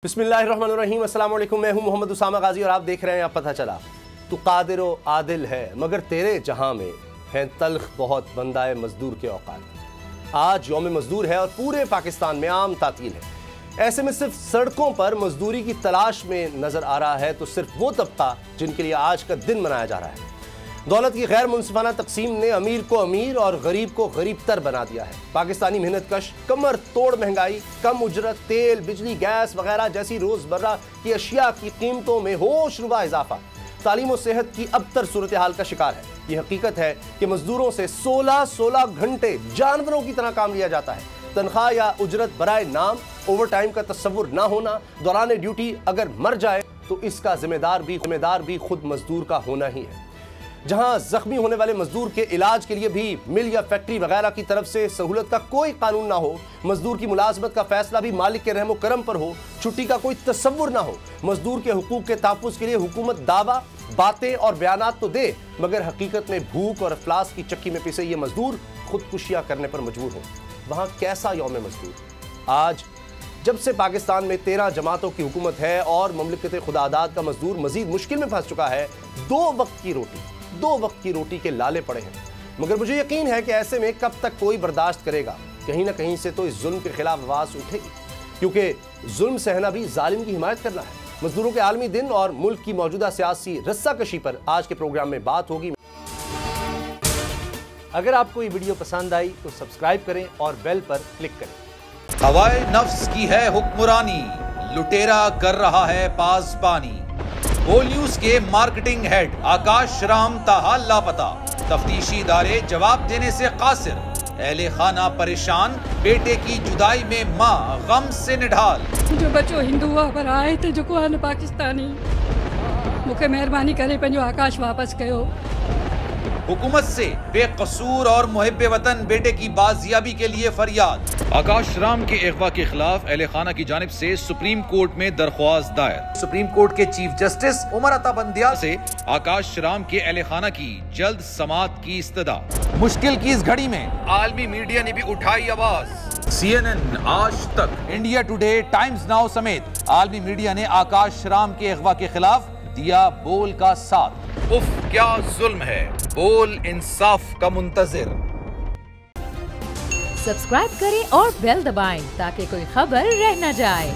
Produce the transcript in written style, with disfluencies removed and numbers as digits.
बिस्मिल्लाहिर्रहमानिर्रहीम, अस्सलाम वालेकुम। मैं हूं मोहम्मद उसामा गाजी और आप देख रहे हैं आप पता चला। तू कादिर व आदिल है मगर तेरे जहां में है तल्ख बहुत बंदाए मजदूर के औकात। आज यौम मजदूर है और पूरे पाकिस्तान में आम तातील है। ऐसे में सिर्फ सड़कों पर मजदूरी की तलाश में नजर आ रहा है तो सिर्फ वो तबका जिनके लिए आज का दिन मनाया जा रहा है। दौलत की गैर मुनसिफाना तकसीम ने अमीर को अमीर और गरीब को गरीब तर बना दिया है। पाकिस्तानी मेहनत कश कमर तोड़ महंगाई, कम उजरत, तेल, बिजली, गैस वगैरह जैसी रोजमर्रा की अशिया की कीमतों में होशरुबा इजाफा, तालीम और सेहत की अबतर सूरत हाल का शिकार है। ये हकीकत है कि मजदूरों से 16-16 घंटे जानवरों की तरह काम लिया जाता है। तनख्वाह या उजरत बराए नाम, ओवर टाइम का तस्वुर ना होना, दौरान ड्यूटी अगर मर जाए तो इसका जिम्मेदार भी खुद मजदूर का होना ही है। जहां जख्मी होने वाले मजदूर के इलाज के लिए भी मिल या फैक्ट्री वगैरह की तरफ से सहूलत का कोई कानून ना हो, मजदूर की मुलाजमत का फैसला भी मालिक के रहमो करम पर हो, छुट्टी का कोई तस्वुर ना हो, मजदूर के हुकूक के तहफ़्फ़ुज़ के लिए हुकूमत दावा, बातें और बयानात तो दे मगर हकीकत में भूख और अफलास की चक्की में पिसे ये मजदूर खुदकुशियाँ करने पर मजबूर हो। वहाँ कैसा यौम मजदूर? आज जब से पाकिस्तान में 13 जमातों की हुकूमत है और ममलिकत खुदादाद का मजदूर मजीद मुश्किल में फंस चुका है। दो वक्त की रोटी के लाले पड़े हैं। मगर मुझे यकीन है कि ऐसे में कब तक कोई बर्दाश्त करेगा। कहीं ना कहीं से तो इस जुल्म के खिलाफ आवाज उठेगी, क्योंकि जुल्म सहना भी जालिम की हिमायत करना है। मजदूरों के आलमी दिन और मुल्क की मौजूदा सियासी रस्साकशी पर आज के प्रोग्राम में बात होगी। अगर आपको ये वीडियो पसंद आई तो सब्सक्राइब करें और बेल पर क्लिक करें। हवाए नफ्स की है हुक्मरानी, लुटेरा कर रहा है पासबानी। बोल न्यूज के मार्केटिंग हेड आकाश राम ताहा लापता, तफ्तीशी इदारे जवाब देने से कासिर, अहले खाना परेशान, बेटे की जुदाई में माँ गम से निढाल। जो बच्चो हिंदू पर आए थे जो को पाकिस्तानी, मुझे मेहरबानी करे पंहिंजो आकाश वापस कयो। हुकूमत से बेकसूर और मुहिब्बे वतन बेटे की बाजियाबी के लिए फरियाद। आकाश राम के अगवा के खिलाफ अहले खाना की जानिब से सुप्रीम कोर्ट में दरख्वास्त दायर। सुप्रीम कोर्ट के चीफ जस्टिस उमर अता बंदिया से आकाश राम के अहले खाना की जल्द समाअत की इस्तदा। मुश्किल की इस घड़ी में आलमी मीडिया ने भी उठाई आवाज। CNN, आज तक, इंडिया टुडे, टाइम्स नाउ समेत आलमी मीडिया ने आकाश राम के अगवा के खिलाफ दिया बोल का साथ। उफ क्या जुल्म है, बोल इंसाफ का मुंतजिर। सब्सक्राइब करें और बेल दबाएं ताकि कोई खबर रह न जाए।